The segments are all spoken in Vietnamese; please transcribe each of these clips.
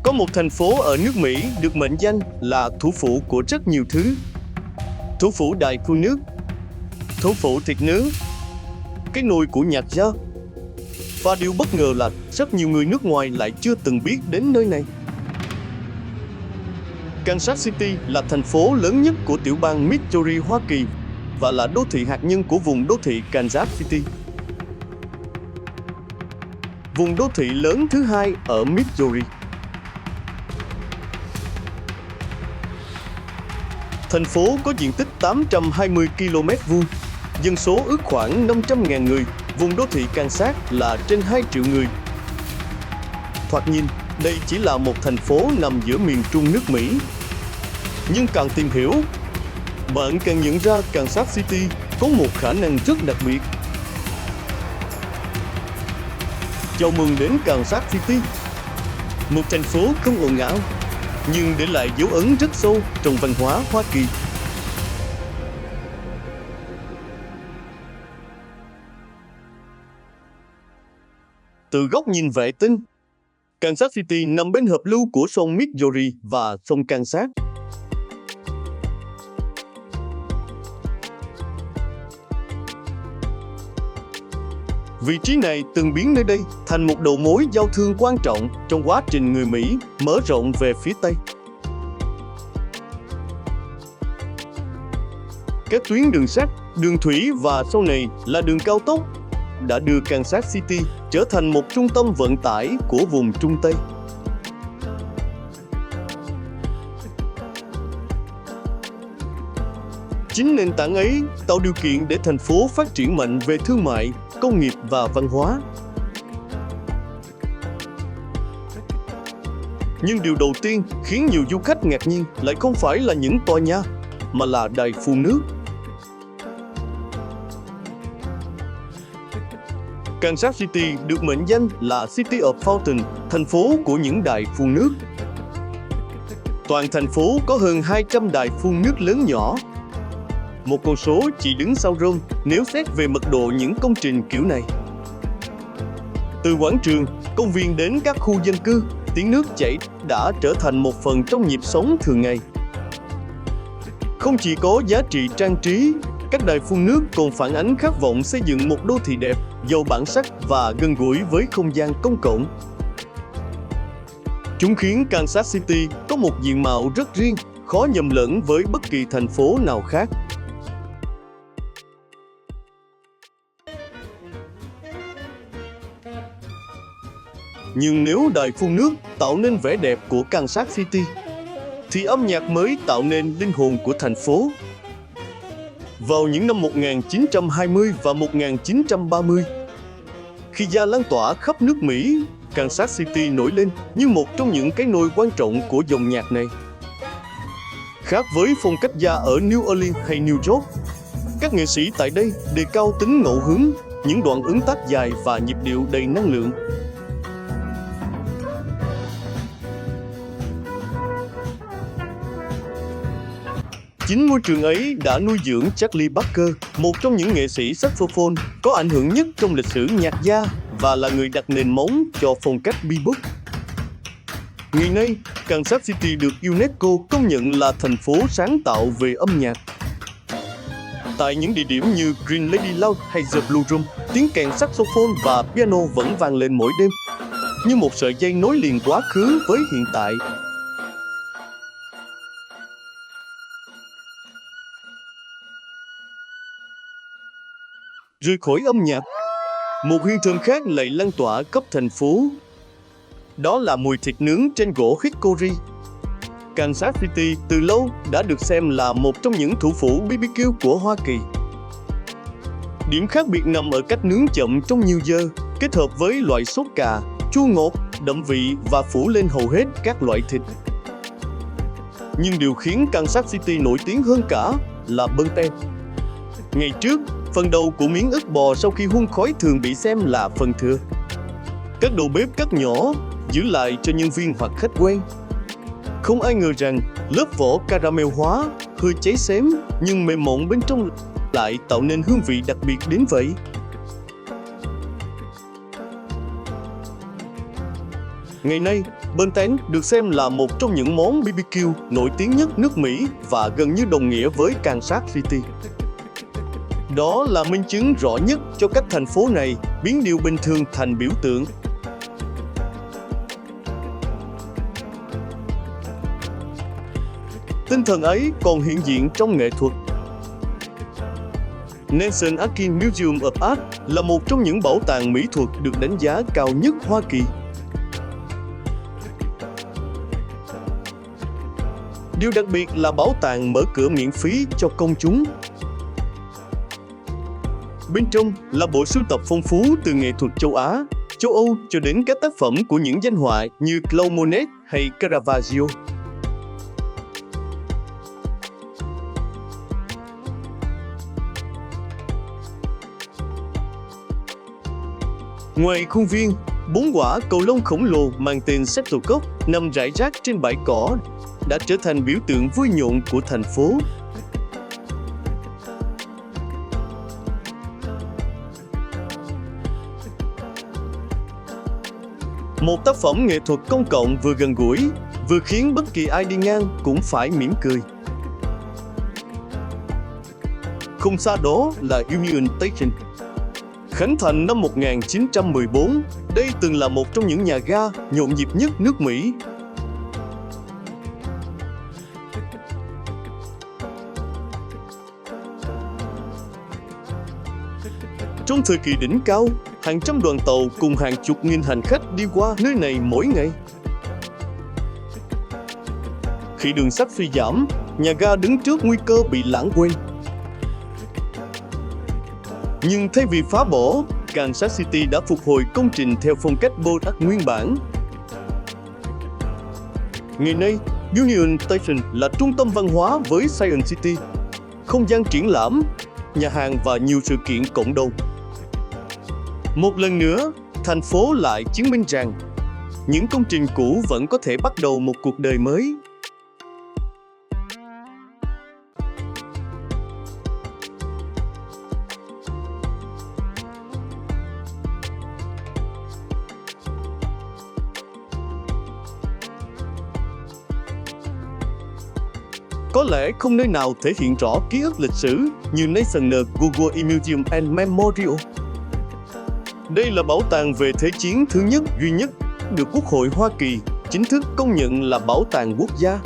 Có một thành phố ở nước Mỹ được mệnh danh là thủ phủ của rất nhiều thứ. Thủ phủ đài phun nước, thủ phủ thịt nướng, cái nôi của nhạc jazz. Và điều bất ngờ là rất nhiều người nước ngoài lại chưa từng biết đến nơi này. Kansas City là thành phố lớn nhất của tiểu bang Missouri, Hoa Kỳ và là đô thị hạt nhân của vùng đô thị Kansas City. Vùng đô thị lớn thứ hai ở Missouri. Thành phố có diện tích 820 km², dân số ước khoảng 500.000 người, vùng đô thị Kansas là trên 2 triệu người. Thoạt nhìn, đây chỉ là một thành phố nằm giữa miền Trung nước Mỹ. Nhưng càng tìm hiểu, bạn càng nhận ra Kansas City có một khả năng rất đặc biệt. Chào mừng đến Kansas City, một thành phố không ồn ào, nhưng để lại dấu ấn rất sâu trong văn hóa Hoa Kỳ. Từ góc nhìn vệ tinh, Kansas City nằm bên hợp lưu của sông Missouri và sông Kansas. Vị trí này từng biến nơi đây thành một đầu mối giao thương quan trọng trong quá trình người Mỹ mở rộng về phía Tây. Các tuyến đường sắt, đường thủy và sau này là đường cao tốc đã đưa Kansas City trở thành một trung tâm vận tải của vùng Trung Tây. Chính nền tảng ấy tạo điều kiện để thành phố phát triển mạnh về thương mại, công nghiệp và văn hóa. Nhưng điều đầu tiên khiến nhiều du khách ngạc nhiên lại không phải là những tòa nhà, mà là đài phun nước. Kansas City được mệnh danh là City of Fountain, thành phố của những đài phun nước. Toàn thành phố có hơn 200 đài phun nước lớn nhỏ. Một con số chỉ đứng sau Rome nếu xét về mật độ những công trình kiểu này. Từ quảng trường, công viên đến các khu dân cư, tiếng nước chảy đã trở thành một phần trong nhịp sống thường ngày. Không chỉ có giá trị trang trí, các đài phun nước còn phản ánh khát vọng xây dựng một đô thị đẹp, giàu bản sắc và gần gũi với không gian công cộng. Chúng khiến Kansas City có một diện mạo rất riêng, khó nhầm lẫn với bất kỳ thành phố nào khác. Nhưng nếu đài phun nước tạo nên vẻ đẹp của Kansas City, thì âm nhạc mới tạo nên linh hồn của thành phố. Vào những năm 1920 và 1930, khi da lan tỏa khắp nước Mỹ, Kansas City nổi lên như một trong những cái nôi quan trọng của dòng nhạc này. Khác với phong cách da ở New Orleans hay New York, các nghệ sĩ tại đây đề cao tính ngẫu hứng, những đoạn ứng tác dài và nhịp điệu đầy năng lượng. Chính môi trường ấy đã nuôi dưỡng Charlie Parker, một trong những nghệ sĩ saxophone có ảnh hưởng nhất trong lịch sử nhạc jazz và là người đặt nền móng cho phong cách bebop. Ngày nay, Kansas City được UNESCO công nhận là thành phố sáng tạo về âm nhạc. Tại những địa điểm như Green Lady Lounge hay The Blue Room, tiếng kèn saxophone và piano vẫn vang lên mỗi đêm, như một sợi dây nối liền quá khứ với hiện tại. Rời khỏi âm nhạc, một hương thơm khác lại lan tỏa khắp thành phố. Đó là mùi thịt nướng trên gỗ hickory. Kansas City từ lâu đã được xem là một trong những thủ phủ BBQ của Hoa Kỳ. Điểm khác biệt nằm ở cách nướng chậm trong nhiều giờ, kết hợp với loại sốt cà, chua ngọt, đậm vị và phủ lên hầu hết các loại thịt. Nhưng điều khiến Kansas City nổi tiếng hơn cả là burnt. Ngày trước, phần đầu của miếng ức bò sau khi hun khói thường bị xem là phần thừa. Các đầu bếp cắt nhỏ, giữ lại cho nhân viên hoặc khách quen. Không ai ngờ rằng lớp vỏ caramel hóa, hơi cháy xém nhưng mềm mỏng bên trong lại tạo nên hương vị đặc biệt đến vậy. Ngày nay, Burntend được xem là một trong những món BBQ nổi tiếng nhất nước Mỹ và gần như đồng nghĩa với Kansas City. Đó là minh chứng rõ nhất cho cách thành phố này biến điều bình thường thành biểu tượng. Tinh thần ấy còn hiện diện trong nghệ thuật. Nelson Akin Museum of Art là một trong những bảo tàng mỹ thuật được đánh giá cao nhất Hoa Kỳ. Điều đặc biệt là bảo tàng mở cửa miễn phí cho công chúng. Bên trong là bộ sưu tập phong phú từ nghệ thuật châu Á, châu Âu cho đến các tác phẩm của những danh họa như Claude Monet hay Caravaggio. Ngoài khuôn viên, 4 quả cầu lông khổng lồ mang tên Shuttlecock nằm rải rác trên bãi cỏ đã trở thành biểu tượng vui nhộn của thành phố. Một tác phẩm nghệ thuật công cộng vừa gần gũi, vừa khiến bất kỳ ai đi ngang cũng phải mỉm cười. Không xa đó là Union Station. Khánh thành năm 1914, đây từng là một trong những nhà ga nhộn nhịp nhất nước Mỹ. Trong thời kỳ đỉnh cao, hàng trăm đoàn tàu cùng hàng chục nghìn hành khách đi qua nơi này mỗi ngày. Khi đường sắt suy giảm, nhà ga đứng trước nguy cơ bị lãng quên. Nhưng thay vì phá bỏ, Kansas City đã phục hồi công trình theo phong cách Bold Art nguyên bản. Ngày nay, Union Station là trung tâm văn hóa với Science City, không gian triển lãm, nhà hàng và nhiều sự kiện cộng đồng. Một lần nữa, thành phố lại chứng minh rằng những công trình cũ vẫn có thể bắt đầu một cuộc đời mới. Có lẽ không nơi nào thể hiện rõ ký ức lịch sử như National War Museum and Memorial. Đây là bảo tàng về Thế chiến thứ nhất duy nhất được Quốc hội Hoa Kỳ chính thức công nhận là bảo tàng quốc gia.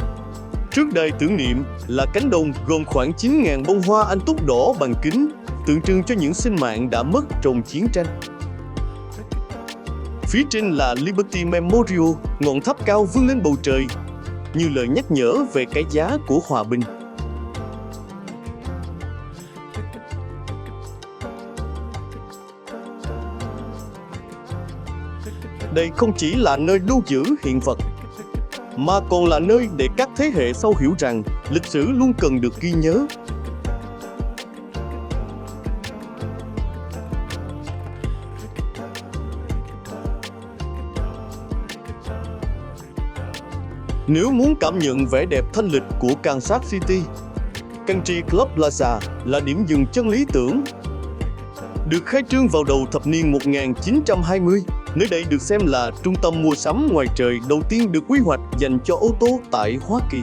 Trước đài tưởng niệm là cánh đồng gồm khoảng 9.000 bông hoa anh túc đỏ bằng kính, tượng trưng cho những sinh mạng đã mất trong chiến tranh. Phía trên là Liberty Memorial, ngọn tháp cao vươn lên bầu trời, như lời nhắc nhở về cái giá của hòa bình. Đây không chỉ là nơi lưu giữ hiện vật, mà còn là nơi để các thế hệ sau hiểu rằng lịch sử luôn cần được ghi nhớ. Nếu muốn cảm nhận vẻ đẹp thanh lịch của Kansas City, Country Club Plaza là điểm dừng chân lý tưởng. Được khai trương vào đầu thập niên 1920, nơi đây được xem là trung tâm mua sắm ngoài trời đầu tiên được quy hoạch dành cho ô tô tại Hoa Kỳ.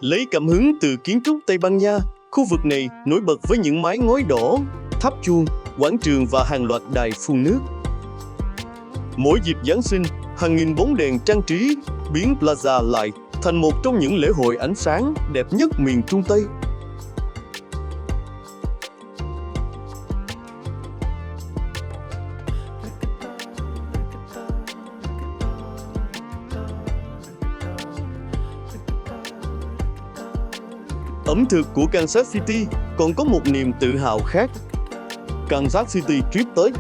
Lấy cảm hứng từ kiến trúc Tây Ban Nha, khu vực này nổi bật với những mái ngói đỏ, tháp chuông, quảng trường và hàng loạt đài phun nước. Mỗi dịp Giáng sinh, hàng nghìn bóng đèn trang trí biến Plaza lại thành một trong những lễ hội ánh sáng đẹp nhất miền Trung Tây. Ẩm thực của Kansas City còn có một niềm tự hào khác. Kansas City Strip Steak,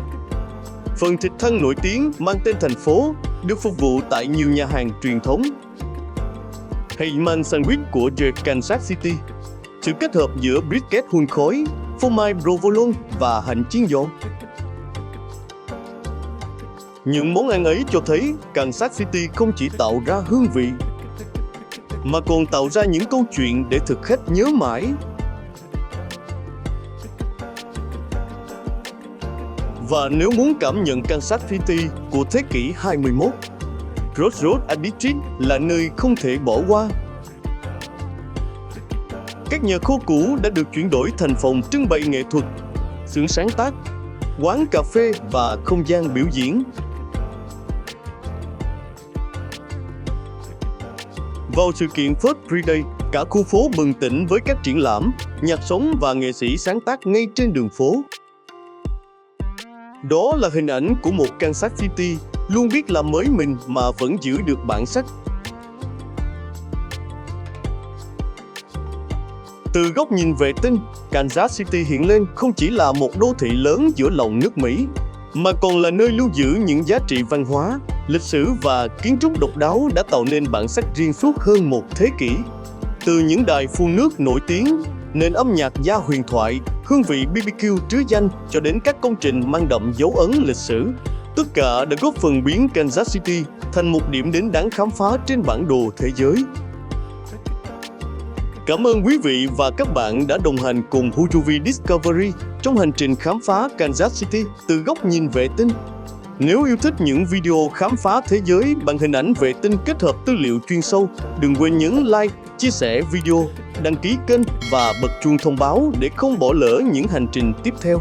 phần thịt thăn nổi tiếng mang tên thành phố, được phục vụ tại nhiều nhà hàng truyền thống. Hay man sandwich của The Kansas City, sự kết hợp giữa brisket hun khói, phô mai provolone và hành chiên giòn. Những món ăn ấy cho thấy Kansas City không chỉ tạo ra hương vị, mà còn tạo ra những câu chuyện để thực khách nhớ mãi. Và nếu muốn cảm nhận Kansas City của thế kỷ 21, Crossroads District là nơi không thể bỏ qua. Các nhà kho cũ đã được chuyển đổi thành phòng trưng bày nghệ thuật, xưởng sáng tác, quán cà phê và không gian biểu diễn. Vào sự kiện First Friday, cả khu phố bừng tỉnh với các triển lãm, nhạc sống và nghệ sĩ sáng tác ngay trên đường phố. Đó là hình ảnh của một Kansas City luôn biết làm mới mình mà vẫn giữ được bản sắc. Từ góc nhìn vệ tinh, Kansas City hiện lên không chỉ là một đô thị lớn giữa lòng nước Mỹ, mà còn là nơi lưu giữ những giá trị văn hóa, lịch sử và kiến trúc độc đáo đã tạo nên bản sắc riêng suốt hơn một thế kỷ. Từ những đài phun nước nổi tiếng, nền âm nhạc gia huyền thoại, hương vị BBQ trứ danh cho đến các công trình mang đậm dấu ấn lịch sử, tất cả đã góp phần biến Kansas City thành một điểm đến đáng khám phá trên bản đồ thế giới. Cảm ơn quý vị và các bạn đã đồng hành cùng Houdouin Discovery trong hành trình khám phá Kansas City từ góc nhìn vệ tinh. Nếu yêu thích những video khám phá thế giới bằng hình ảnh vệ tinh kết hợp tư liệu chuyên sâu, đừng quên nhấn like, chia sẻ video, đăng ký kênh và bật chuông thông báo để không bỏ lỡ những hành trình tiếp theo.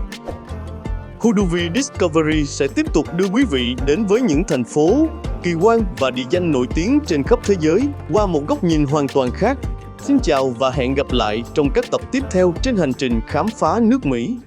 Houdouin Discovery sẽ tiếp tục đưa quý vị đến với những thành phố, kỳ quan và địa danh nổi tiếng trên khắp thế giới qua một góc nhìn hoàn toàn khác. Xin chào và hẹn gặp lại trong các tập tiếp theo trên hành trình khám phá nước Mỹ.